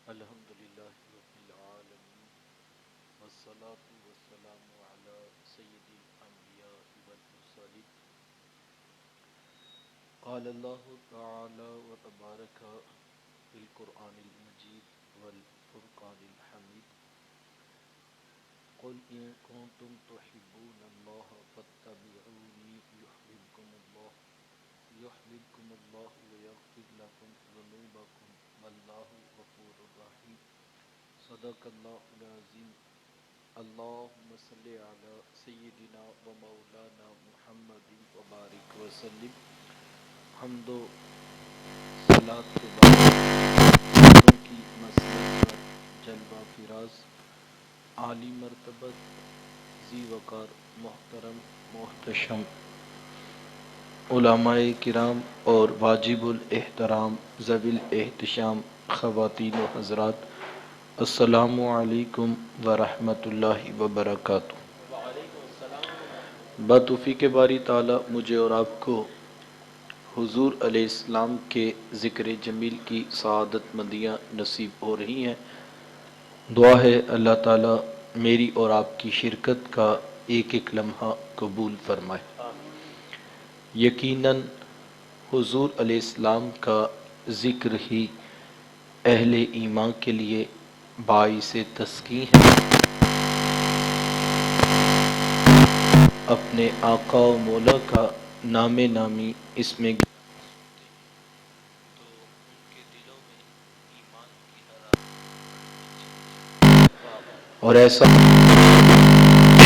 الحمد للہ رب العالمین والصلاة والسلام علی سید الانبیاء والمرسلین قال اللہ تعالی وتبارک فی القرآن المجید والفرقان الحمید قل ان کنتم تحبون اللہ فاتبعونی یحببکم اللہ ویغفر لکم ذنوبکم واللہ غفور رحیم صدق اللہ العظیم اللہم صلی علی سیدنا و مولانا محمد وبارک وسلم حمد و صلاۃ کے بعد کی مسلک پر جلوہ فراز عالی مرتبت ذی وقار محترم محتشم علماء کرام اور واجب الاحترام ذوی الاحتشام خواتین و حضرات، السلام علیکم ورحمۃ اللہ وبرکاتہ۔ بتوفیق باری تعالی مجھے اور آپ کو حضور علیہ السلام کے ذکر جمیل کی سعادت مندیاں نصیب ہو رہی ہیں۔ دعا ہے اللہ تعالی میری اور آپ کی شرکت کا ایک ایک لمحہ قبول فرمائے۔ یقیناً حضور علیہ السلام کا ذکر ہی اہل ایمان کے لیے باعث تسکین ہے۔ اپنے آقا و مولا کا نام نامی اس میں تو ان کے دلوں میں ایمان کی حرارت، اور ایسا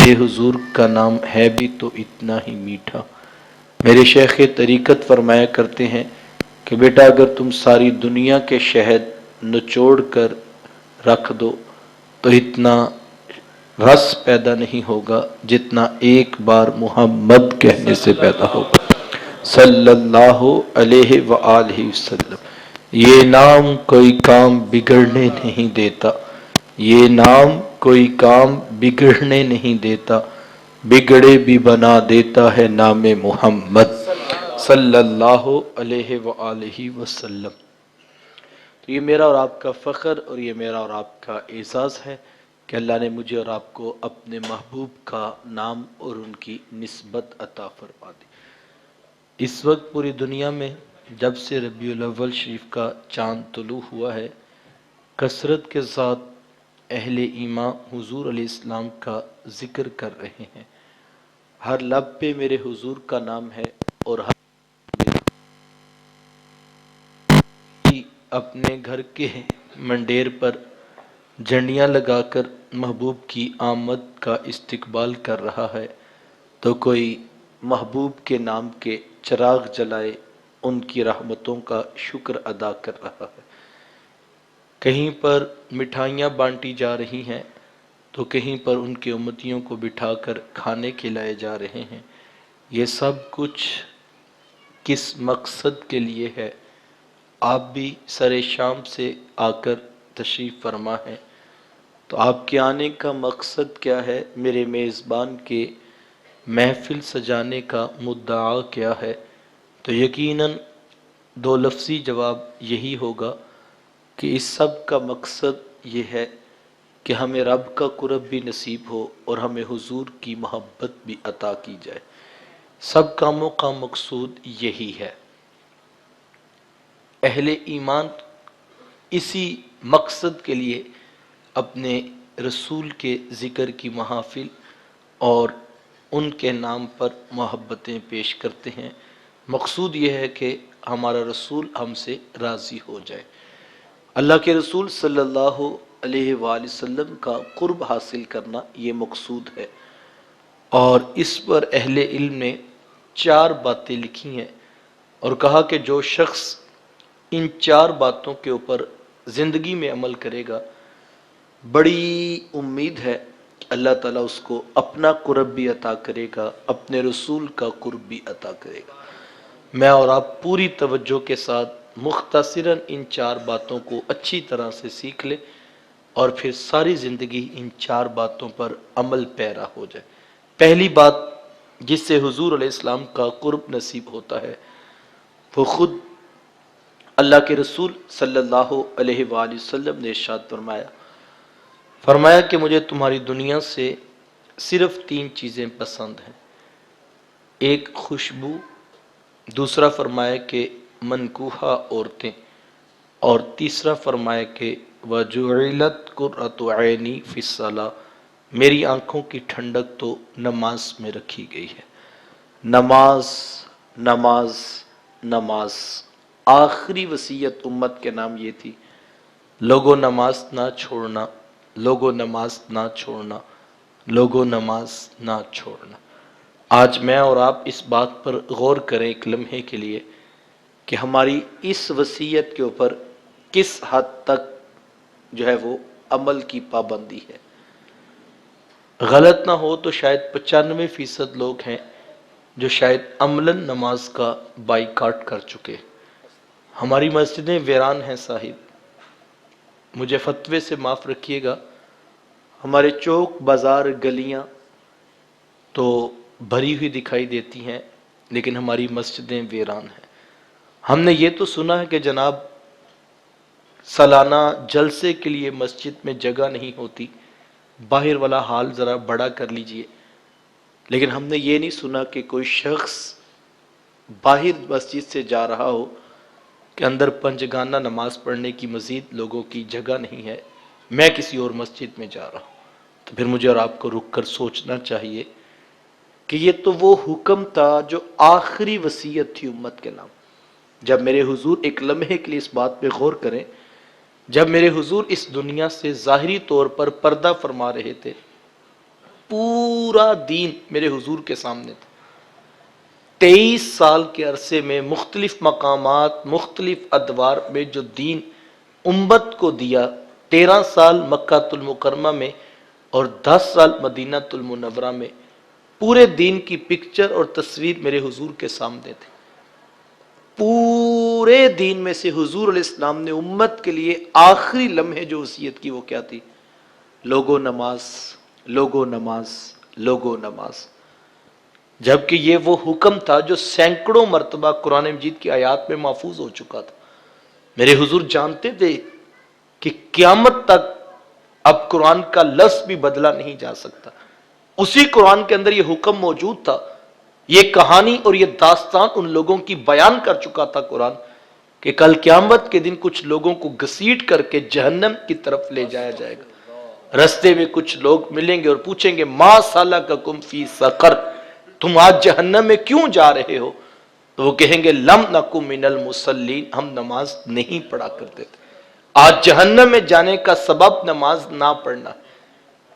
یہ حضور کا نام ہے بھی تو اتنا ہی میٹھا۔ میرے شیخ طریقت فرمایا کرتے ہیں کہ بیٹا اگر تم ساری دنیا کے شہد نچوڑ کر رکھ دو تو اتنا رس پیدا نہیں ہوگا جتنا ایک بار محمد کہنے سے پیدا ہوگا، صلی اللہ علیہ وآلہ وسلم۔ یہ نام کوئی کام بگڑنے نہیں دیتا، یہ نام کوئی کام بگڑنے نہیں دیتا، بگڑے بھی بنا دیتا ہے نام محمد صلی اللہ علیہ وآلہ وسلم۔ تو یہ میرا اور آپ کا فخر اور یہ میرا اور آپ کا اعزاز ہے کہ اللہ نے مجھے اور آپ کو اپنے محبوب کا نام اور ان کی نسبت عطا فرما دی۔ اس وقت پوری دنیا میں جب سے ربیع الاول شریف کا چاند طلوع ہوا ہے، کثرت کے ساتھ اہل ایمان حضور علیہ السلام کا ذکر کر رہے ہیں۔ ہر لب پہ میرے حضور کا نام ہے اور ہر اپنے گھر کے منڈیر پر جھنڈیاں لگا کر محبوب کی آمد کا استقبال کر رہا ہے، تو کوئی محبوب کے نام کے چراغ جلائے ان کی رحمتوں کا شکر ادا کر رہا ہے۔ کہیں پر مٹھائیاں بانٹی جا رہی ہیں تو کہیں پر ان کے امتیوں کو بٹھا کر کھانے کھلائے جا رہے ہیں۔ یہ سب کچھ کس مقصد کے لیے ہے؟ آپ بھی سر شام سے آ کر تشریف فرما ہیں، تو آپ کے آنے کا مقصد کیا ہے؟ میرے میزبان کے محفل سجانے کا مدعا کیا ہے؟ تو یقیناً دو لفظی جواب یہی ہوگا کہ اس سب کا مقصد یہ ہے کہ ہمیں رب کا قرب بھی نصیب ہو اور ہمیں حضور کی محبت بھی عطا کی جائے۔ سب کاموں کا مقصود یہی ہے۔ اہل ایمان اسی مقصد کے لیے اپنے رسول کے ذکر کی محافل اور ان کے نام پر محبتیں پیش کرتے ہیں۔ مقصود یہ ہے کہ ہمارا رسول ہم سے راضی ہو جائے۔ اللہ کے رسول صلی اللہ علیہ وآلہ وسلم کا قرب حاصل کرنا یہ مقصود ہے، اور اس پر اہل علم نے 4 باتیں لکھی ہیں اور کہا کہ جو شخص ان 4 باتوں کے اوپر زندگی میں عمل کرے گا، بڑی امید ہے کہ اللہ تعالیٰ اس کو اپنا قرب بھی عطا کرے گا، اپنے رسول کا قرب بھی عطا کرے گا۔ میں اور آپ پوری توجہ کے ساتھ مختصراً ان 4 باتوں کو اچھی طرح سے سیکھ لیں اور پھر ساری زندگی ان 4 باتوں پر عمل پیرا ہو جائے۔ پہلی بات جس سے حضور علیہ السلام کا قرب نصیب ہوتا ہے وہ خود اللہ کے رسول صلی اللہ علیہ وآلہ وسلم نے ارشاد فرمایا کہ مجھے تمہاری دنیا سے صرف 3 چیزیں پسند ہیں، ایک خوشبو، دوسرا فرمایا کہ منکوحہ عورتیں، اور تیسرا فرمایا کہ وَجُعِلَتْ قُرَّةُ عَيْنِي فِي الصَّلَاةِ، میری آنکھوں کی ٹھنڈک تو نماز میں رکھی گئی ہے۔ نماز نماز نماز، آخری وصیت امت کے نام یہ تھی، لوگوں نماز نہ چھوڑنا، لوگوں نماز نہ چھوڑنا، لوگوں نماز نہ چھوڑنا۔ آج میں اور آپ اس بات پر غور کریں ایک لمحے کے لیے کہ ہماری اس وصیت کے اوپر کس حد تک جو ہے وہ عمل کی پابندی ہے۔ غلط نہ ہو تو شاید 95% لوگ ہیں جو شاید عملاً نماز کا بائیکاٹ کر چکے۔ ہماری مسجدیں ویران ہیں صاحب، مجھے فتوے سے معاف رکھیے گا، ہمارے چوک بازار گلیاں تو بھری ہوئی دکھائی دیتی ہیں لیکن ہماری مسجدیں ویران ہیں۔ ہم نے یہ تو سنا ہے کہ جناب سالانہ جلسے کے لیے مسجد میں جگہ نہیں ہوتی، باہر والا حال ذرا بڑا کر لیجئے، لیکن ہم نے یہ نہیں سنا کہ کوئی شخص باہر مسجد سے جا رہا ہو کہ اندر پنجگانہ نماز پڑھنے کی مزید لوگوں کی جگہ نہیں ہے، میں کسی اور مسجد میں جا رہا ہوں۔ تو پھر مجھے اور آپ کو رک کر سوچنا چاہیے کہ یہ تو وہ حکم تھا جو آخری وصیت تھی امت کے نام۔ جب میرے حضور، ایک لمحے کے لیے اس بات پہ غور کریں، جب میرے حضور اس دنیا سے ظاہری طور پر پردہ فرما رہے تھے، پورا دین میرے حضور کے سامنے تھا۔ 23 سال کے عرصے میں مختلف مقامات، مختلف ادوار میں جو دین امت کو دیا، 13 سال مکہ المکرمہ میں اور 10 سال مدینہ المنورہ میں، پورے دین کی پکچر اور تصویر میرے حضور کے سامنے تھے۔ پورے دین میں سے حضور علیہ السلام نے امت کے لیے آخری لمحے جو وصیت کی وہ کیا تھی؟ لوگو نماز، لوگو نماز، لوگو نماز۔ جبکہ یہ وہ حکم تھا جو سینکڑوں مرتبہ قرآن مجید کی آیات میں محفوظ ہو چکا تھا۔ میرے حضور جانتے تھے کہ قیامت تک اب قرآن کا لفظ بھی بدلا نہیں جا سکتا۔ اسی قرآن کے اندر یہ حکم موجود تھا، یہ کہانی اور یہ داستان ان لوگوں کی بیان کر چکا تھا قرآن کہ کل قیامت کے دن کچھ لوگوں کو گھسیٹ کر کے جہنم کی طرف لے جایا جائے گا۔ رستے میں کچھ لوگ ملیں گے اور پوچھیں گے ما سلککم فی سقر، تم آج جہنم میں کیوں جا رہے ہو؟ تو وہ کہیں گے لم نکن من المصلین، ہم نماز نہیں پڑھا کرتے تھے۔ آج جہنم میں جانے کا سبب نماز نہ پڑھنا۔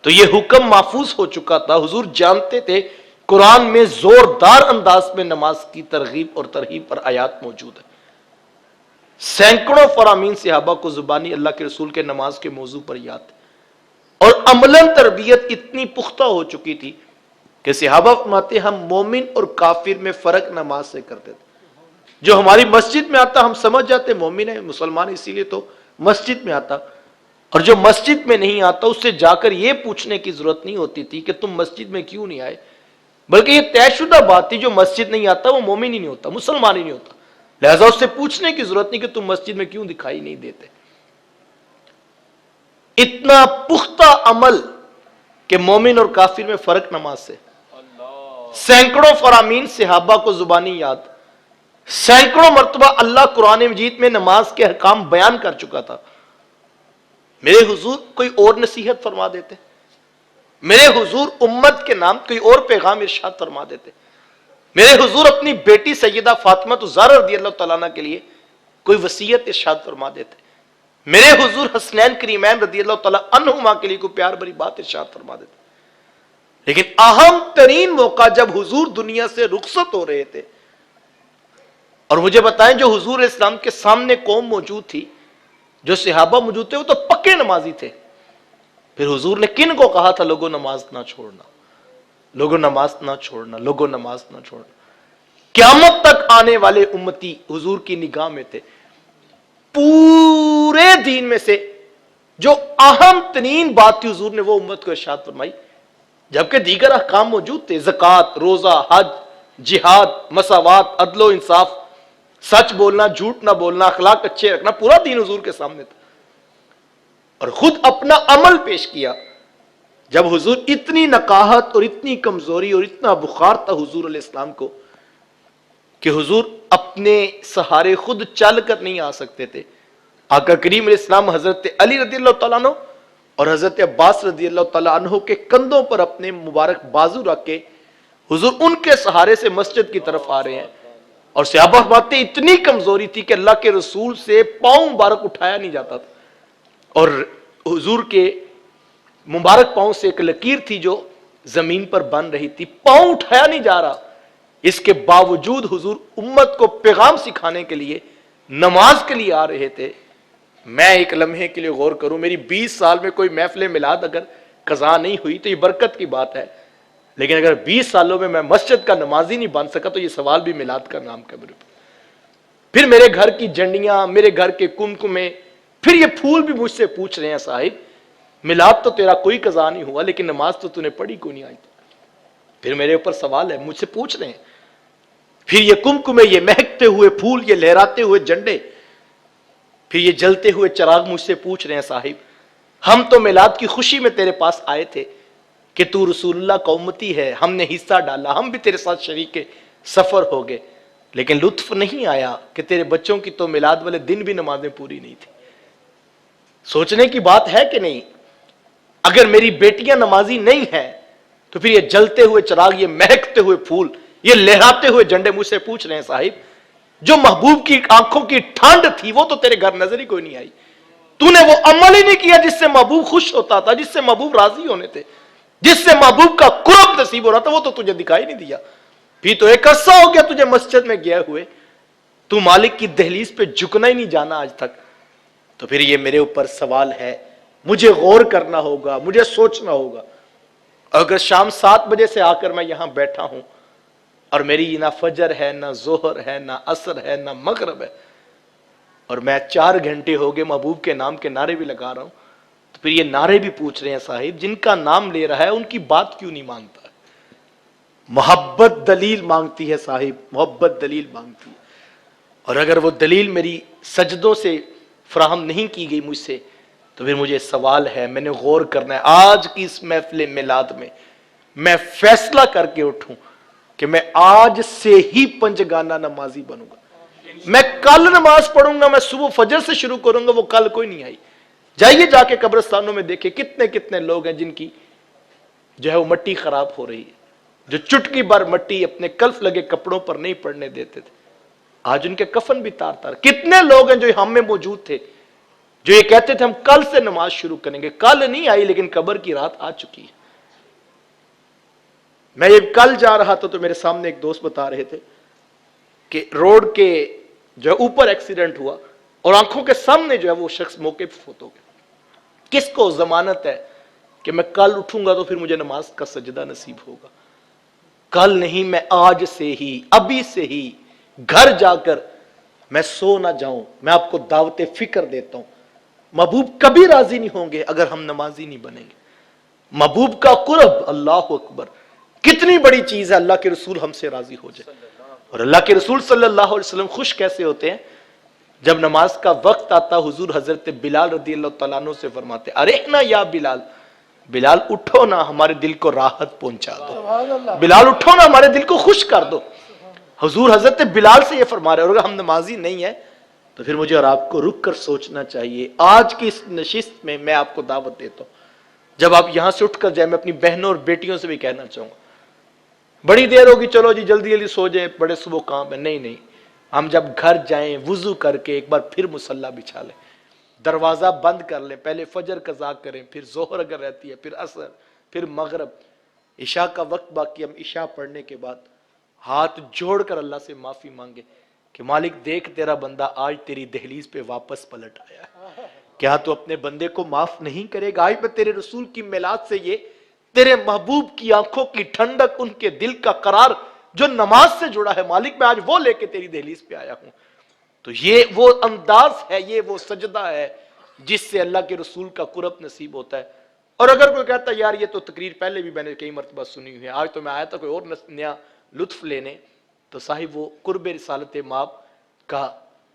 تو یہ حکم محفوظ ہو چکا تھا، حضور جانتے تھے قرآن میں زوردار انداز میں نماز کی ترغیب اور ترہیب پر آیات موجود ہے۔ سینکڑوں فرامین صحابہ کو زبانی اللہ کے رسول کے نماز کے موضوع پر یاد ہے، اور عملاً تربیت اتنی پختہ ہو چکی تھی کہ صحابہ فرماتے ہم مومن اور کافر میں فرق نماز سے کرتے تھے۔ جو ہماری مسجد میں آتا ہم سمجھ جاتے مومن ہے، مسلمان، اسی لیے تو مسجد میں آتا، اور جو مسجد میں نہیں آتا اس سے جا کر یہ پوچھنے کی ضرورت نہیں ہوتی تھی کہ تم مسجد میں کیوں نہیں آئے، بلکہ یہ طے شدہ بات تھی جو مسجد نہیں آتا وہ مومن ہی نہیں ہوتا، مسلمان ہی نہیں ہوتا، لہذا اس سے پوچھنے کی ضرورت نہیں کہ تم مسجد میں کیوں دکھائی نہیں دیتے۔ اتنا پختہ عمل کہ مومن اور کافر میں فرق نماز سے۔ سینکڑوں فرامین صحابہ کو زبانی یاد، سینکڑوں مرتبہ اللہ قرآن مجید میں نماز کے احکام بیان کر چکا تھا۔ میرے حضور کوئی اور نصیحت فرما دیتے، میرے حضور امت کے نام کوئی اور پیغام ارشاد فرما دیتے، میرے حضور اپنی بیٹی سیدہ فاطمہ الزہرا رضی اللہ تعالیٰ عنہ کے لیے کوئی وصیت ارشاد فرما دیتے، میرے حضور حسنین کریمین رضی اللہ تعالیٰ عنہما کے لیے کوئی پیار بری بات ارشاد فرما دیتے۔ لیکن اہم ترین موقع جب حضور دنیا سے رخصت ہو رہے تھے، اور مجھے بتائیں جو حضور اسلام کے سامنے قوم موجود تھی، جو صحابہ موجود تھے، وہ تو پکے نمازی تھے، پھر حضور نے کن کو کہا تھا لوگوں نماز نہ چھوڑنا، لوگوں نماز نہ چھوڑنا، لوگوں نماز نہ چھوڑنا۔ قیامت تک آنے والے امتی حضور کی نگاہ میں تھے۔ پورے دین میں سے جو اہم ترین بات تھی حضور نے وہ امت کو ارشاد فرمائی، جبکہ دیگر احکام موجود تھے، زکوٰۃ، روزہ، حج، جہاد، مساوات، عدل و انصاف، سچ بولنا، جھوٹ نہ بولنا، اخلاق اچھے رکھنا، پورا دین حضور کے سامنے تھا، اور خود اپنا عمل پیش کیا. جب حضور اتنی نقاہت اور اتنی کمزوری اور اتنا بخار تھا حضور علیہ السلام کو کہ حضور اپنے سہارے خود چل کر نہیں آ سکتے تھے. آقا کریم علیہ السلام حضرت علی رضی اللہ تعالیٰ عنہ اور حضرت عباس رضی اللہ تعالیٰ عنہ کے کندھوں پر اپنے مبارک بازو رکھ کے حضور ان کے سہارے سے مسجد کی طرف آ رہے ہیں. اور صحابہ باتیں اتنی کمزوری تھی کہ اللہ کے رسول سے پاؤں مبارک اٹھایا نہیں جاتا تھا، اور حضور کے مبارک پاؤں سے ایک لکیر تھی جو زمین پر بن رہی تھی، پاؤں اٹھایا نہیں جا رہا. اس کے باوجود حضور امت کو پیغام سکھانے کے لیے نماز کے لیے آ رہے تھے. میں ایک لمحے کے لیے غور کروں، میری 20 سال میں کوئی محفل میلاد اگر قضا نہیں ہوئی تو یہ برکت کی بات ہے، لیکن اگر 20 سالوں میں میں مسجد کا نمازی نہیں بن سکا تو یہ سوال بھی میلاد کا نام کا میرے. پھر میرے گھر کی جنڈیاں، میرے گھر کے کمکمے، پھر یہ پھول بھی مجھ سے پوچھ رہے ہیں صاحب میلاد تو تیرا کوئی قضا نہیں ہوا لیکن نماز تو نے پڑھی کیوں نہیں آئی. پھر میرے اوپر سوال ہے، مجھ سے پوچھ رہے ہیں. پھر یہ کمکمے، یہ مہکتے ہوئے پھول، یہ لہراتے ہوئے جھنڈے، پھر یہ جلتے ہوئے چراغ مجھ سے پوچھ رہے ہیں صاحب ہم تو میلاد کی خوشی میں تیرے پاس آئے تھے کہ تو رسول اللہ کا امتی ہے، ہم نے حصہ ڈالا، ہم بھی تیرے ساتھ شریک سفر ہو گئے، لیکن لطف نہیں آیا کہ تیرے بچوں کی تو میلاد والے دن بھی نمازیں پوری نہیں تھی. سوچنے کی بات ہے کہ نہیں؟ اگر میری بیٹیاں نمازی نہیں ہیں تو پھر یہ جلتے ہوئے چراغ، یہ مہکتے ہوئے پھول، یہ لہراتے ہوئے جھنڈے مجھ سے پوچھ رہے ہیں صاحب جو محبوب کی آنکھوں کی ٹھنڈ تھی وہ تو تیرے گھر نظر ہی کوئی نہیں آئی. تو نے وہ عمل ہی نہیں کیا جس سے محبوب خوش ہوتا تھا، جس سے محبوب راضی ہونے تھے، جس سے محبوب کا قرب نصیب ہو رہا تھا، وہ تو تجھے دکھائی نہیں دیا. پھر تو ایک عرصہ ہو گیا تجھے مسجد میں گئے ہوئے، تو مالک کی دہلیز پہ جھکنا ہی نہیں جانا آج تک. تو پھر یہ میرے اوپر سوال ہے، مجھے غور کرنا ہوگا، مجھے سوچنا ہوگا. اگر شام 7 بجے سے آ کر میں یہاں بیٹھا ہوں اور میری نہ فجر ہے، نہ ظہر ہے، نہ عصر ہے، نہ مغرب ہے، اور میں 4 گھنٹے ہو گئے محبوب کے نام کے نعرے بھی لگا رہا ہوں، تو پھر یہ نعرے بھی پوچھ رہے ہیں صاحب جن کا نام لے رہا ہے ان کی بات کیوں نہیں مانتا؟ محبت دلیل مانگتی ہے صاحب، محبت دلیل مانگتی ہے. اور اگر وہ دلیل میری سجدوں سے فراہم نہیں کی گئی مجھ سے تو پھر مجھے سوال ہے، میں نے غور کرنا ہے. آج کی اس محفل میلاد میں میں فیصلہ کر کے اٹھوں کہ میں آج سے ہی پنجگانہ نمازی بنوں گا. میں کل نماز پڑھوں گا، میں صبح فجر سے شروع کروں گا، وہ کل کوئی نہیں آئی. جائیے جا کے قبرستانوں میں دیکھیں کتنے کتنے لوگ ہیں جن کی جو ہے وہ مٹی خراب ہو رہی ہے، جو چٹکی بار مٹی اپنے کلف لگے کپڑوں پر نہیں پڑنے دیتے تھے، آج ان کے کفن بھی تار تار. کتنے لوگ ہیں جو ہم میں موجود تھے جو یہ کہتے تھے ہم کل سے نماز شروع کریں گے، کل نہیں آئی لیکن قبر کی رات آ چکی ہے. میں یہ کل جا رہا تھا تو میرے سامنے ایک دوست بتا رہے تھے کہ روڈ کے جو اوپر ایکسیڈنٹ ہوا اور آنکھوں کے سامنے جو ہے وہ شخص موقع پہ فوت ہو گیا. کس کو ضمانت ہے کہ میں کل اٹھوں گا تو پھر مجھے نماز کا سجدہ نصیب ہوگا؟ کل نہیں، میں آج سے ہی، ابھی سے ہی گھر جا کر میں سو نہ جاؤں. میں آپ کو دعوت فکر دیتا ہوں، محبوب کبھی راضی نہیں ہوں گے اگر ہم نمازی نہیں بنیں گے. محبوب کا قرب، اللہ اکبر، کتنی بڑی چیز ہے اللہ کے رسول ہم سے راضی ہو جائے. اور اللہ کے رسول صلی اللہ علیہ وسلم خوش کیسے ہوتے ہیں جب نماز کا وقت آتا؟ حضور حضرت بلال رضی اللہ تعالیٰ عنہ سے فرماتے ارحنا یا بلال، بلال اٹھو نا ہمارے دل کو راحت پہنچا دو، بلال اٹھو نا ہمارے دل کو خوش کر دو. حضور حضرت بلال سے یہ فرما رہے ہیں. اور اگر ہم نمازی نہیں ہیں تو پھر مجھے اور آپ کو رک کر سوچنا چاہیے. آج کی اس نشست میں میں آپ کو دعوت دیتا ہوں، جب آپ یہاں سے اٹھ کر جائیں، میں اپنی بہنوں اور بیٹیوں سے بھی کہنا چاہوں گا، بڑی دیر ہوگی چلو جی جلدی جلدی سو جائیں، بڑے صبح کام ہے. نہیں نہیں، ہم جب گھر جائیں وضو کر کے ایک بار پھر مصلی بچھا لیں، دروازہ بند کر لیں، پہلے فجر قضا کریں، پھر ظہر اگر رہتی ہے، پھر عصر، پھر مغرب، عشاء کا وقت باقی، ہم عشاء پڑھنے کے بعد ہاتھ جوڑ کر اللہ سے معافی مانگے کہ مالک دیکھ تیرا بندہ آج تیری دہلیز پہ واپس پلٹ آیا ہے، کیا تو اپنے بندے کو معاف نہیں کرے گا؟ آج میں تیرے رسول کی میلاد سے یہ تیرے محبوب کی آنکھوں کی ٹھنڈک، ان کے دل کا قرار جو نماز سے جڑا ہے، مالک میں آج وہ لے کے تیری دہلیز پہ آیا ہوں. تو یہ وہ انداز ہے، یہ وہ سجدہ ہے جس سے اللہ کے رسول کا قرب نصیب ہوتا ہے. اور اگر کوئی کہتا ہے یار یہ تو تقریر پہلے بھی میں نے کئی مرتبہ سنی ہوئی ہے، آج تو میں آیا تھا کوئی اور نیا لطف لینے، تو صاحب وہ قرب رسالت مآب کا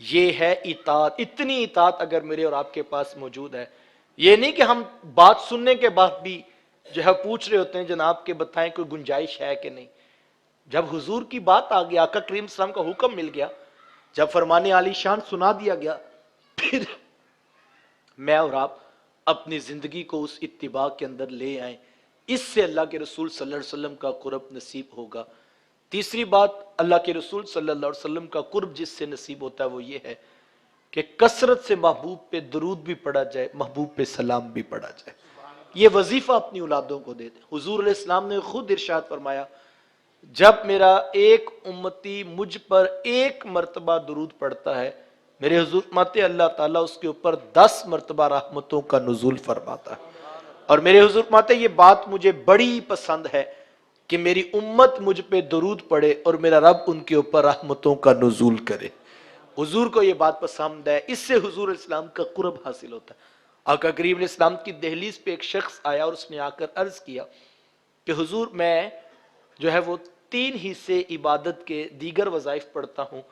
یہ ہے اطاعت. اتنی اطاعت اگر میرے اور آپ کے پاس موجود ہے، یہ نہیں کہ ہم بات سننے کے بعد بھی جو ہے پوچھ رہے ہوتے ہیں جناب کہ بتائیں کوئی گنجائش ہے کہ نہیں. جب حضور کی بات آ گیا، آقا کریم صلی اللہ علیہ وسلم کا حکم مل گیا، جب فرمان عالی شان سنا دیا گیا، پھر میں اور آپ اپنی زندگی کو اس اتباع کے اندر لے آئیں. اس سے اللہ کے رسول صلی اللہ علیہ وسلم کا قرب نصیب ہوگا. تیسری بات، اللہ کے رسول صلی اللہ علیہ وسلم کا قرب جس سے نصیب ہوتا ہے وہ یہ ہے کہ کثرت سے محبوب پہ درود بھی پڑھا جائے، محبوب پہ سلام بھی پڑھا جائے. یہ وظیفہ اپنی اولادوں کو دے دیں. حضور علیہ السلام نے خود ارشاد فرمایا، جب میرا ایک امتی مجھ پر ایک مرتبہ درود پڑھتا ہے، میرے حضور فرماتے اللہ تعالیٰ اس کے اوپر 10 مرتبہ رحمتوں کا نزول فرماتا ہے. اور میرے حضور فرماتے یہ بات مجھے بڑی پسند ہے کہ میری امت مجھ پہ درود پڑھے اور میرا رب ان کے اوپر رحمتوں کا نزول کرے. حضور کو یہ بات پسند ہے. اس سے حضور علیہ السلام کا قرب حاصل ہوتا ہے. آقا کریم علیہ السلام کی دہلیز پہ ایک شخص آیا اور اس نے آ کر عرض کیا کہ حضور میں جو ہے وہ 3 حصے عبادت کے دیگر وظائف پڑھتا ہوں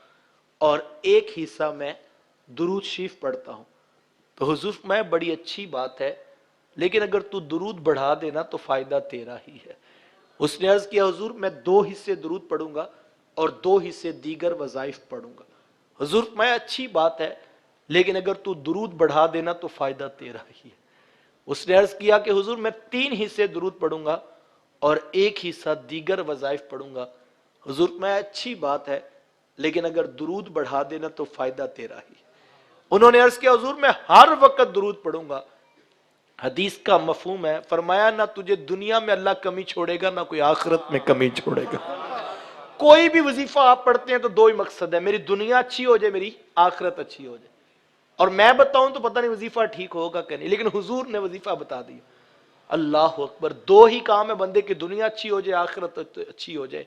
اور ایک حصہ میں درود شریف پڑھتا ہوں. تو حضور میں بڑی اچھی بات ہے، لیکن اگر تو درود بڑھا دینا تو فائدہ تیرا ہی ہے. اس نے عرض کیا حضور میں 2 حصے درود پڑھوں گا اور 2 حصے دیگر وظائف پڑھوں گا. حضور میں اچھی بات ہے، لیکن اگر تو درود بڑھا دینا تو فائدہ تیرا ہی ہے. اس نے عرض کیا کہ حضور میں 3 حصے درود پڑھوں گا اور 1 حصہ دیگر وظائف پڑھوں گا. حضور میں اچھی بات ہے، لیکن اگر درود بڑھا دینا تو فائدہ تیرا ہی. انہوں نے عرض کیا حضور میں ہر وقت درود پڑھوں گا. حدیث کا مفہوم ہے، فرمایا نہ تجھے دنیا میں اللہ کمی چھوڑے گا، نہ کوئی آخرت میں کمی چھوڑے گا. کوئی بھی وظیفہ آپ پڑھتے ہیں تو 2 ہی مقصد ہے، میری دنیا اچھی ہو جائے، میری آخرت اچھی ہو جائے. اور میں بتاؤں تو پتہ نہیں وظیفہ ٹھیک ہوگا کہ نہیں، لیکن حضور نے وظیفہ بتا دیا. اللہ اکبر. 2 ہی کام ہے بندے کی، دنیا اچھی ہو جائے، آخرت اچھی ہو جائے.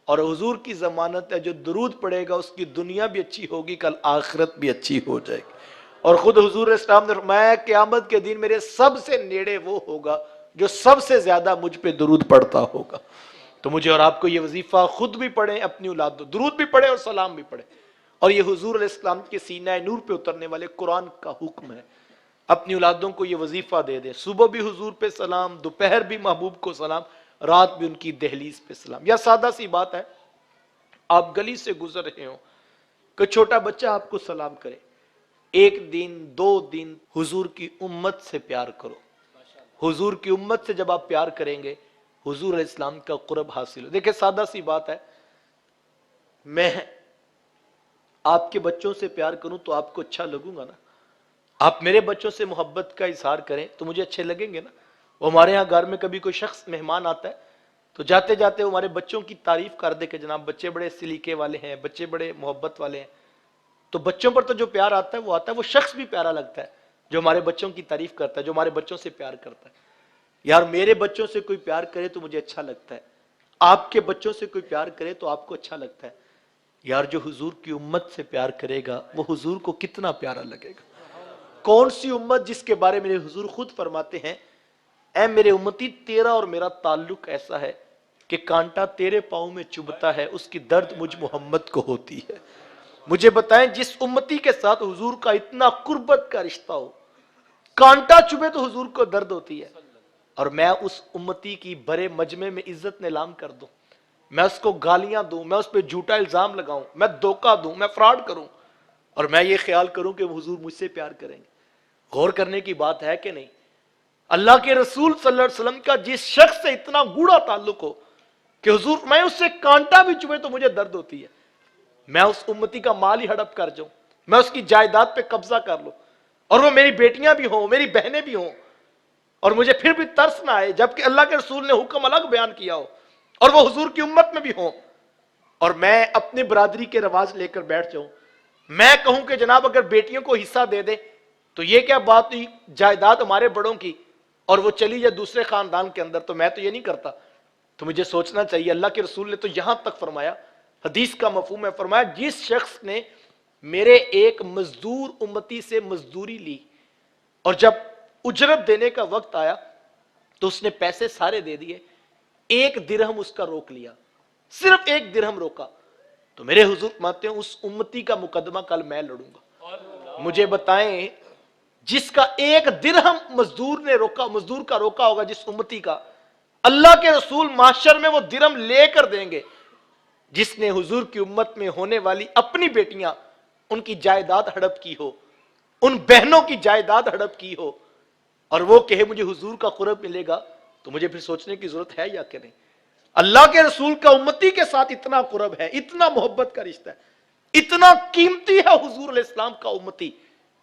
اور حضور کی ضمانت ہے جو درود پڑھے گا اس کی دنیا بھی اچھی ہوگی، کل آخرت بھی اچھی ہو جائے گی. اور خود حضور علیہ السلام نے فرمایا قیامت کے دن میرے سب سے نیڑے وہ ہوگا جو سب سے زیادہ مجھ پہ درود پڑھتا ہوگا. تو مجھے اور آپ کو یہ وظیفہ خود بھی پڑھیں، اپنی اولاد درود بھی پڑھیں اور سلام بھی پڑھیں. اور یہ حضور علیہ السلام کے سینہ نور پہ اترنے والے قرآن کا حکم ہے. اپنی اولادوں کو یہ وظیفہ دے دیں، صبح بھی حضور پہ سلام، دوپہر بھی محبوب کو سلام، رات بھی ان کی دہلیز پہ سلام. یا سادہ سی بات ہے، آپ گلی سے گزر رہے ہوں، کہ چھوٹا بچہ آپ کو سلام کرے، 1 دن 2 دن حضور کی امت سے پیار کرو. حضور کی امت سے جب آپ پیار کریں گے حضور علیہ السلام کا قرب حاصل ہو. دیکھیں سادہ سی بات ہے، میں آپ کے بچوں سے پیار کروں تو آپ کو اچھا لگوں گا نا. آپ میرے بچوں سے محبت کا اظہار کریں تو مجھے اچھے لگیں گے نا. وہ ہمارے ہاں گھر میں کبھی کوئی شخص مہمان آتا ہے تو جاتے جاتے ہمارے بچوں کی تعریف کر دے کہ جناب بچے بڑے سلیقے والے ہیں، بچے بڑے محبت والے ہیں. تو بچوں پر تو جو پیار آتا ہے وہ شخص بھی پیارا لگتا ہے جو ہمارے بچوں کی تعریف کرتا ہے، جو ہمارے بچوں سے پیار کرتا ہے. یار میرے بچوں سے کوئی پیار کرے تو مجھے اچھا لگتا ہے، آپ کے بچوں سے کوئی پیار کرے تو آپ کو اچھا لگتا ہے. یار جو حضور کی امت سے پیار کرے گا وہ حضور کو کتنا پیارا لگے گا. کون سی امت جس کے بارے میں حضور خود فرماتے ہیں اے میرے امتی تیرا اور میرا تعلق ایسا ہے کہ کانٹا تیرے پاؤں میں چبھتا ہے، اس کی درد مجھ محمد کو ہوتی ہے. مجھے بتائیں جس امتی کے ساتھ حضور کا اتنا قربت کا رشتہ ہو، کانٹا چبھے تو حضور کو درد ہوتی ہے، اور میں اس امتی کی بڑے مجمع میں عزت نیلام کر دوں، میں اس کو گالیاں دوں، میں اس پہ جھوٹا الزام لگاؤں، میں دھوکہ دوں، میں فراڈ کروں، اور میں یہ خیال کروں کہ حضور مجھ سے پیار کریں گے. غور کرنے کی بات ہے کہ نہیں؟ اللہ کے رسول صلی اللہ علیہ وسلم کا جس شخص سے اتنا گوڑا تعلق ہو کہ حضور میں اس سے کانٹا بھی چبھے تو مجھے درد ہوتی ہے، میں اس امتی کا مال ہی ہڑپ کر جاؤں، میں اس کی جائیداد پہ قبضہ کر لوں، اور وہ میری بیٹیاں بھی ہوں، میری بہنیں بھی ہوں، اور مجھے پھر بھی ترس نہ آئے جبکہ اللہ کے رسول نے حکم الگ بیان کیا ہو، اور وہ حضور کی امت میں بھی ہوں، اور میں اپنی برادری کے رواج لے کر بیٹھ جاؤں. میں کہوں کہ جناب اگر بیٹیوں کو حصہ دے دے تو یہ کیا بات ہوئی جائیداد ہمارے بڑوں کی اور وہ چلی جائے دوسرے خاندان کے اندر، تو میں تو یہ نہیں کرتا. تو مجھے سوچنا چاہیے. اللہ کے رسول نے تو یہاں تک فرمایا، حدیث کا مفہوم ہے، فرمایا جس شخص نے میرے ایک مزدور امتی سے مزدوری لی اور جب اجرت دینے کا وقت آیا تو اس نے پیسے سارے دے دیے، 1 درہم اس کا روک لیا، صرف 1 درہم روکا، تو میرے حضور فرماتے ہیں اس امتی کا مقدمہ کل میں لڑوں گا. مجھے بتائیں جس کا ایک درہم مزدور کا روکا ہوگا، جس امتی کا، اللہ کے رسول محشر میں وہ درہم لے کر دیں گے جس نے حضور کی امت میں ہونے والی اپنی بیٹیاں ان کی جائیداد ہڑپ کی ہو، ان بہنوں کی جائیداد ہڑپ کی ہو، اور وہ کہے مجھے حضور کا قرب ملے گا، تو مجھے پھر سوچنے کی ضرورت ہے یا کہ نہیں؟ اللہ کے رسول کا امتی کے ساتھ اتنا قرب ہے، اتنا محبت کا رشتہ ہے، اتنا قیمتی ہے حضور علیہ السلام کا امتی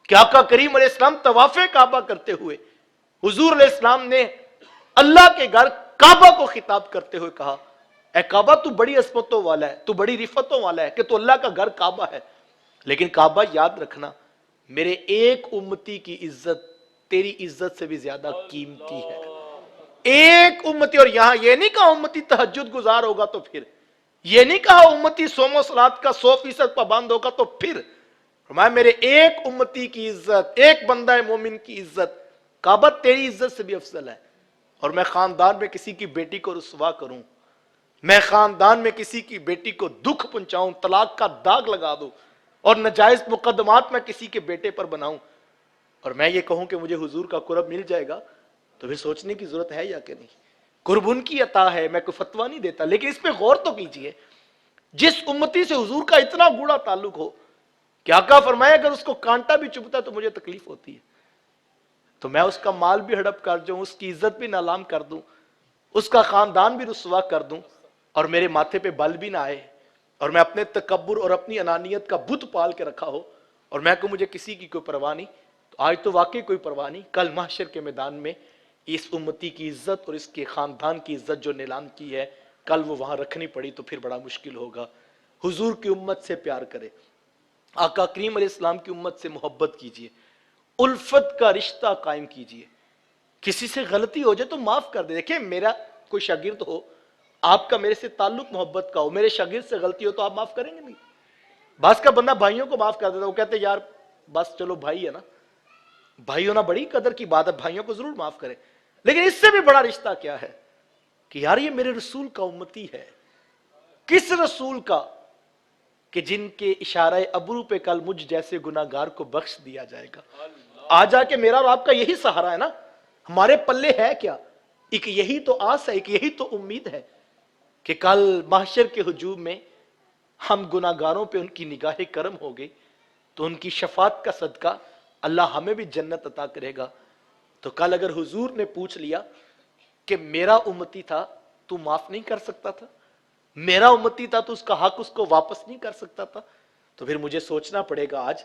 کہ آقا کریم علیہ السلام طواف کعبہ کرتے ہوئے حضور علیہ السلام نے اللہ کے گھر کعبہ کو خطاب کرتے ہوئے کہا، اے کعبہ تو بڑی عظمتوں والا ہے، تو بڑی رفتوں والا ہے کہ تو اللہ کا گھر کعبہ ہے، لیکن کعبہ یاد رکھنا میرے ایک امتی کی عزت تیری عزت سے بھی زیادہ قیمتی ہے. ایک امتی، اور یہاں یہ نہیں کہا امتی تہجد گزار ہوگا تو پھر، یہ نہیں کہا امتی صوم و صلات کا 100% پابند ہوگا تو پھر، فرمایا میرے ایک امتی کی عزت، ایک بندہ مومن کی عزت کعبہ تیری عزت سے بھی افضل ہے. اور میں خاندان میں کسی کی بیٹی کو رسوا کروں، میں خاندان میں کسی کی بیٹی کو دکھ پہنچاؤں، طلاق کا داغ لگا دوں، اور ناجائز مقدمات میں کسی کے بیٹے پر بناؤں، اور میں یہ کہوں کہ مجھے حضور کا قرب مل جائے گا، تو پھر سوچنے کی ضرورت ہے یا کہ نہیں؟ قرب ان کی عطا ہے، میں کوئی فتویٰ نہیں دیتا، لیکن اس پہ غور تو کیجئے. جس امتی سے حضور کا اتنا گوڑا تعلق ہو کہ آقا فرمائے اگر اس کو کانٹا بھی چبھتا ہے تو مجھے تکلیف ہوتی ہے، تو میں اس کا مال بھی ہڑپ کر جاؤں، اس کی عزت بھی نالام کر دوں، اس کا خاندان بھی رسوا کر دوں، اور میرے ماتھے پہ بل بھی نہ آئے، اور میں اپنے تکبر اور اپنی انانیت کا بت پال کے رکھا ہو، اور میں کہ مجھے کسی کی کوئی پرواہ نہیں، تو آج تو واقعی کوئی پرواہ نہیں. کل محشر کے میدان میں اس امتی کی عزت اور اس کے خاندان کی عزت جو نیلام کی ہے، کل وہ وہاں رکھنی پڑی تو پھر بڑا مشکل ہوگا. حضور کی امت سے پیار کرے، آقا کریم علیہ السلام کی امت سے محبت کیجئے، الفت کا رشتہ قائم کیجئے. کسی سے غلطی ہو جائے تو معاف کر دے. دیکھیں میرا کوئی شاگرد ہو، آپ کا میرے سے تعلق محبت کا ہو، میرے شاگرد سے غلطی ہو تو آپ معاف کریں گے؟ نہیں. بعض کا بندہ بھائیوں کو معاف کر دیتا، وہ کہتے یار بس چلو بھائی ہے نا، بھائی ہونا بڑی قدر کی بات ہے، بھائیوں کو ضرور معاف کرے. لیکن اس سے بھی بڑا رشتہ کیا ہے کہ یار یہ میرے رسول کا امتی ہے. کس رسول کا؟ کہ جن کے اشارہ ابرو پہ کل مجھ جیسے گناہگار کو بخش دیا جائے گا. آ جا کے میرا اور آپ کا یہی سہارا ہے نا. ہمارے پلے ہے کیا؟ ایک یہی تو آس ہے، ایک یہی تو امید ہے کہ کل محشر کے ہجوم میں ہم گناہگاروں پہ ان کی نگاہ کرم ہو گئی تو ان کی شفاعت کا صدقہ اللہ ہمیں بھی جنت عطا کرے گا. تو کل اگر حضور نے پوچھ لیا کہ میرا امتی تھا تو معاف نہیں کر سکتا تھا، میرا امتی تھا تو اس کا حق اس کو واپس نہیں کر سکتا تھا، تو پھر مجھے سوچنا پڑے گا آج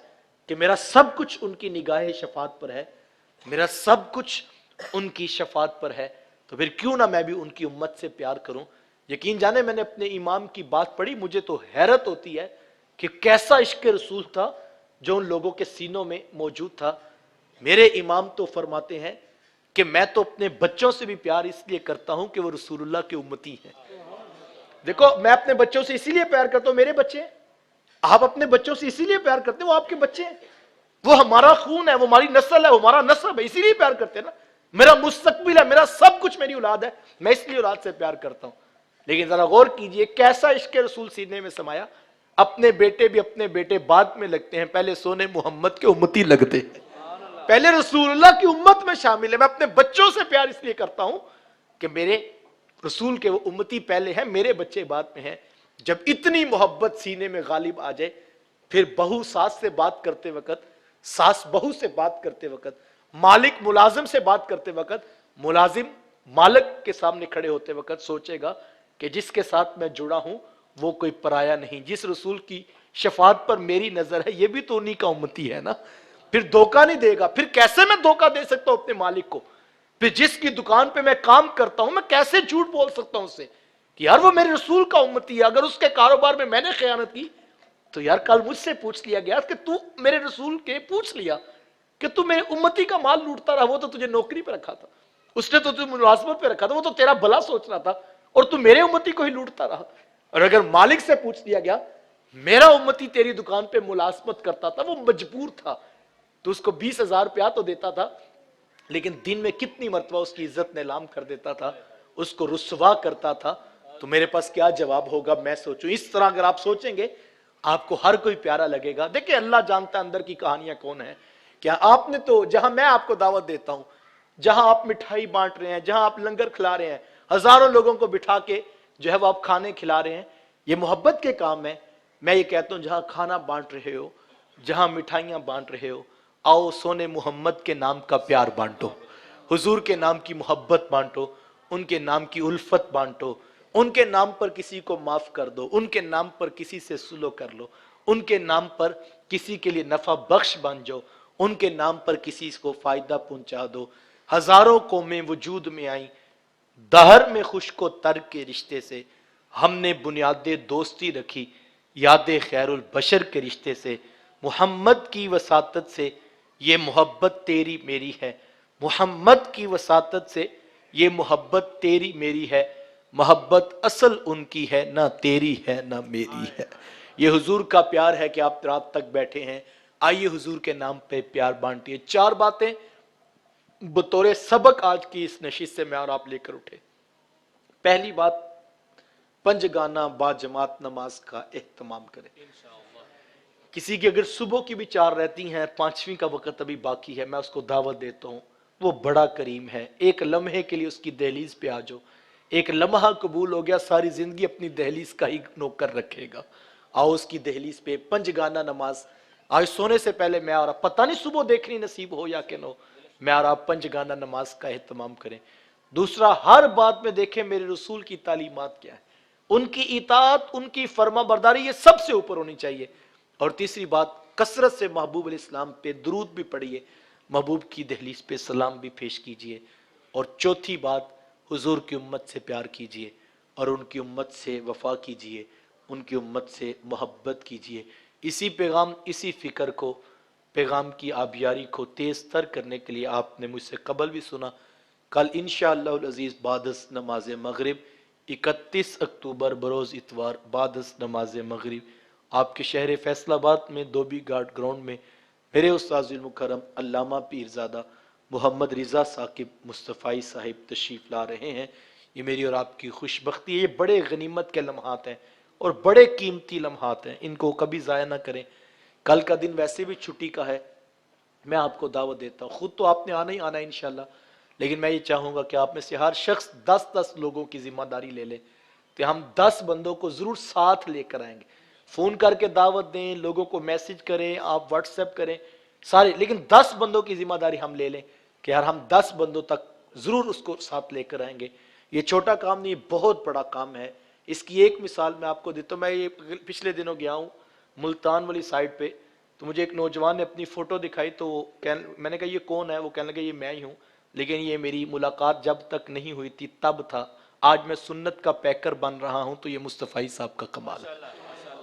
کہ میرا سب کچھ ان کی نگاہ شفاعت پر ہے، میرا سب کچھ ان کی شفاعت پر ہے، تو پھر کیوں نہ میں بھی ان کی امت سے پیار کروں. یقین جانے میں نے اپنے امام کی بات پڑھی، مجھے تو حیرت ہوتی ہے کہ کیسا عشق رسول تھا جو ان لوگوں کے سینوں میں موجود تھا. میرے امام تو فرماتے ہیں کہ میں تو اپنے بچوں سے بھی پیار اس لیے کرتا ہوں کہ وہ رسول اللہ کے امتی ہیں. دیکھو میں اپنے بچوں سے اسی لیے پیار کرتا ہوں، میرے بچے ہیں. آپ اپنے بچوں سے اسی لیے پیار کرتے ہیں، وہ آپ کے بچے ہیں، وہ ہمارا خون ہے، وہ ہماری نسل ہے، وہ ہمارا نسب ہے، اسی لیے پیار کرتے ہیں نا. میرا مستقبل ہے، میرا سب کچھ میری اولاد ہے، میں اس لیے اولاد سے پیار کرتا ہوں. لیکن ذرا غور کیجئے کیسا عشق رسول سینے میں سمایا. اپنے بیٹے بھی اپنے بیٹے بعد میں لگتے ہیں، پہلے سونے محمد کے امتی لگتے ہیں، پہلے رسول اللہ کی امت میں شامل ہے. میں اپنے بچوں سے پیار اس لیے کرتا ہوں کہ میرے رسول کے وہ امتی پہلے ہیں، میرے بچے بعد میں ہیں. جب اتنی محبت سینے میں غالب آ جائے، پھر بہو ساس سے بات کرتے وقت، ساس بہو سے بات کرتے وقت، مالک ملازم سے بات کرتے وقت، ملازم مالک کے سامنے کھڑے ہوتے وقت سوچے گا کہ جس کے ساتھ میں جڑا ہوں وہ کوئی پرایا نہیں، جس رسول کی شفاعت پر میری نظر ہے یہ بھی تو انہی کا امتی ہے نا. پھر دھوکہ نہیں دے گا. پھر کیسے میں دھوکہ دے سکتا ہوں اپنے مالک کو؟ پھر جس کی دکان پہ میں کام کرتا ہوں میں کیسے جھوٹ بول سکتا ہوں اسے کہ یار وہ میرے رسول کا امتی ہے؟ اگر اس کے کاروبار میں نے خیانت کی تو یار کل مجھ سے پوچھ لیا گیا کہ تو میرے رسول کے پوچھ لیا کہ تو میرے امتی کا مال لوٹتا رہا، وہ تو تجھے نوکری پہ رکھا تھا، اس نے تو تجھے ملازمت پہ رکھا تھا، وہ تو تیرا بھلا سوچ رہا تھا، اور تو میرے امتی کو ہی لوٹتا رہا. اور اگر مالک سے پوچھ لیا گیا میرا امتی تیری دکان پہ ملازمت کرتا تھا، وہ مجبور تھا، تو اس کو 20,000 روپیہ تو دیتا تھا، لیکن دن میں کتنی مرتبہ اس کی عزت نیلام کر دیتا تھا، اس کو رسوا کرتا تھا، تو میرے پاس کیا جواب ہوگا میں سوچوں. اس طرح اگر آپ سوچیں گے آپ کو ہر کوئی پیارا لگے گا. دیکھیں اللہ جانتا ہے اندر کی کہانیاں کون ہیں. کیا آپ نے تو جہاں میں آپ کو دعوت دیتا ہوں, جہاں آپ مٹھائی بانٹ رہے ہیں, جہاں آپ لنگر کھلا رہے ہیں, ہزاروں لوگوں کو بٹھا کے جو ہے وہ آپ کھانے کھلا رہے ہیں, یہ محبت کے کام ہے. میں یہ کہتا ہوں جہاں کھانا بانٹ رہے ہو, جہاں مٹھائیاں بانٹ رہے ہو, آؤ سونے محمد کے نام کا پیار بانٹو, حضور کے نام کی محبت بانٹو, ان کے نام کی الفت بانٹو, ان کے نام پر کسی کو معاف کر دو, ان کے نام پر کسی سے سلو کر لو, ان کے نام پر کسی کے لیے نفع بخش بن جاؤ, ان کے نام پر کسی کو فائدہ پہنچا دو. ہزاروں قومیں وجود میں آئیں دہر میں خشک و تر کے رشتے سے, ہم نے بنیاد دوستی رکھی یاد خیر البشر کے رشتے سے. محمد کی وساطت سے یہ محبت تیری میری ہے, محمد کی وساطت سے یہ محبت تیری میری ہے, محبت اصل ان کی ہے نہ تیری ہے نہ میری ہے. یہ حضور کا پیار ہے کہ آپ رات تک بیٹھے ہیں. آئیے حضور کے نام پہ پیار بانٹیے. 4 باتیں بطور سبق آج کی اس نشست سے میں اور آپ لے کر اٹھے. پہلی بات, پنجگانہ با جماعت نماز کا اہتمام کریں. کسی کی اگر صبح کی بھی 4 رہتی ہیں, 5ویں کا وقت ابھی باقی ہے, میں اس کو دعوت دیتا ہوں. وہ بڑا کریم ہے. ایک لمحے کے لیے اس کی دہلیز پہ آ جاؤ. ایک لمحہ قبول ہو گیا, ساری زندگی اپنی دہلیز کا ہی نوکر رکھے گا. آؤ اس کی دہلیز پہ پنجگانہ نماز. آج سونے سے پہلے میں اور آپ, پتہ نہیں صبح دیکھنی نصیب ہو یا کہ نہ ہو, میں اور آپ پنجگانہ نماز کا اہتمام کریں. دوسرا, ہر بات میں دیکھیں میرے رسول کی تعلیمات کیا ہے, ان کی اطاعت, ان کی فرما برداری یہ سب سے اوپر ہونی چاہیے. اور تیسری بات, کثرت سے محبوب علیہ السلام پہ درود بھی پڑھیے, محبوب کی دہلیز پہ سلام بھی پیش کیجئے. اور چوتھی بات, حضور کی امت سے پیار کیجئے اور ان کی امت سے وفا کیجئے, ان کی امت سے محبت کیجئے. اسی پیغام, اسی فکر کو, پیغام کی آبیاری کو تیز تر کرنے کے لیے آپ نے مجھ سے قبل بھی سنا, کل انشاءاللہ العزیز بعد از نماز مغرب 31 اکتوبر بروز اتوار بعد از نماز مغرب آپ کے شہر فیصل آباد میں دوبی گارڈ گراؤنڈ میں میرے استاذ المکرم علامہ پیرزادہ محمد رضا ثاقب مصطفی صاحب تشریف لا رہے ہیں. یہ میری اور آپ کی خوش بختی ہے. یہ بڑے غنیمت کے لمحات ہیں اور بڑے قیمتی لمحات ہیں, ان کو کبھی ضائع نہ کریں. کل کا دن ویسے بھی چھٹی کا ہے, میں آپ کو دعوت دیتا ہوں. خود تو آپ نے آنا ہی آنا ہے انشاءاللہ, لیکن میں یہ چاہوں گا کہ آپ میں سے ہر شخص 10 لوگوں کی ذمہ داری لے لے کہ ہم 10 بندوں کو ضرور ساتھ لے کر آئیں گے. فون کر کے دعوت دیں, لوگوں کو میسج کریں, آپ واٹس ایپ کریں سارے, لیکن 10 بندوں کی ذمہ داری ہم لے لیں کہ یار ہم 10 بندوں تک ضرور اس کو ساتھ لے کر آئیں گے. یہ چھوٹا کام نہیں, یہ بہت بڑا کام ہے. اس کی ایک مثال میں آپ کو دیتا ہوں. میں یہ پچھلے دنوں گیا ہوں ملتان والی سائڈ پہ, تو مجھے ایک نوجوان نے اپنی فوٹو دکھائی, تو میں نے کہا یہ کون ہے؟ وہ کہنے لگا یہ میں ہی ہوں, لیکن یہ میری ملاقات جب تک نہیں ہوئی تھی تب تھا, آج میں سنت کا پیکر بن رہا ہوں. تو یہ مصطفی صاحب کا کمال ہے.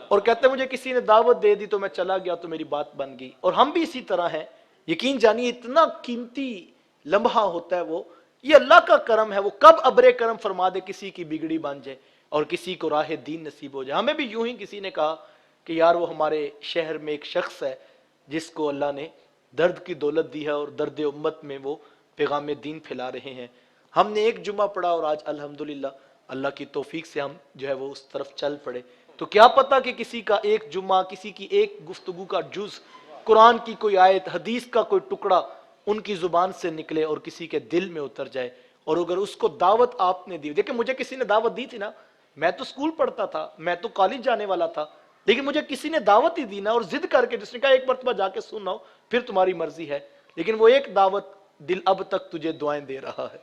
اور کہتے ہیں مجھے کسی نے دعوت دے دی تو میں چلا گیا تو میری بات بن گئی. اور ہم بھی اسی طرح ہیں, یقین جانیے اتنا قیمتی لمحہ ہوتا ہے وہ, یہ اللہ کا کرم ہے. وہ کب ابر کرم فرما دے کسی کی بگڑی بن جائے اور کسی کو راہ دین نصیب ہو جائے. ہمیں بھی یوں ہی کسی نے کہا کہ یار وہ ہمارے شہر میں ایک شخص ہے جس کو اللہ نے درد کی دولت دی ہے اور درد امت میں وہ پیغام دین پھیلا رہے ہیں. ہم نے ایک جمعہ پڑھا اور آج الحمدللہ اللہ کی توفیق سے ہم جو ہے وہ اس طرف چل پڑے. تو کیا پتا کہ کسی کا ایک جمعہ, کسی کی ایک گفتگو کا جز, قرآن کی کوئی آیت, حدیث کا کوئی ٹکڑا ان کی زبان سے نکلے اور کسی کے دل میں اتر جائے. اور اگر اس کو دعوت آپ نے دی, دیکھیں مجھے کسی نے دعوت دی تھی نا, میں تو سکول پڑھتا تھا, میں تو کالج جانے والا تھا, لیکن مجھے کسی نے دعوت ہی دی نا, اور ضد کر کے جس نے کہا ایک مرتبہ جا کے سننا ہو پھر تمہاری مرضی ہے, لیکن وہ ایک دعوت دل اب تک تجھے دعائیں دے رہا ہے.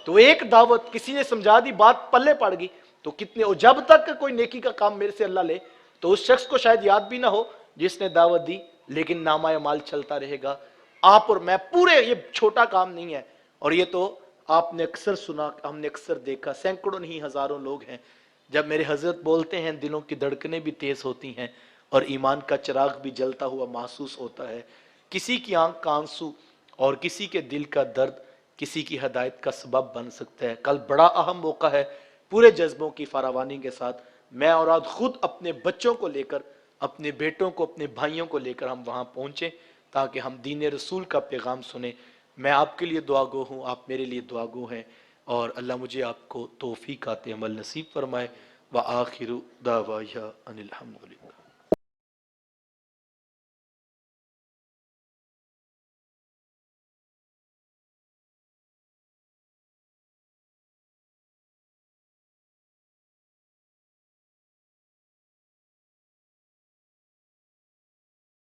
تو ایک دعوت کسی نے سمجھا دی, بات پلے پڑ گئی, تو کتنے, اور جب تک کوئی نیکی کا کام میرے سے اللہ لے تو اس شخص کو شاید یاد بھی نہ ہو جس نے دعوت دی, لیکن نامہ اعمال چلتا رہے گا. آپ اور میں پورے, یہ چھوٹا کام نہیں ہے, اور یہ تو آپ نے اکثر سنا, ہم نے اکثر دیکھا, سینکڑوں نہیں ہزاروں لوگ ہیں. جب میرے حضرت بولتے ہیں دلوں کی دھڑکنیں بھی تیز ہوتی ہیں اور ایمان کا چراغ بھی جلتا ہوا محسوس ہوتا ہے. کسی کی آنکھ کا آنسو اور کسی کے دل کا درد کسی کی ہدایت کا سبب بن سکتا ہے. کل بڑا اہم موقع ہے, پورے جذبوں کی فراوانی کے ساتھ میں اور آج خود اپنے بچوں کو لے کر, اپنے بیٹوں کو, اپنے بھائیوں کو لے کر ہم وہاں پہنچیں تاکہ ہم دین رسول کا پیغام سنیں. میں آپ کے لیے دعا گو ہوں, آپ میرے لیے دعا گو ہیں. اور اللہ مجھے آپ کو توفیقات عمل نصیب فرمائے۔ وآخر دعوایا ان الحمدللہ۔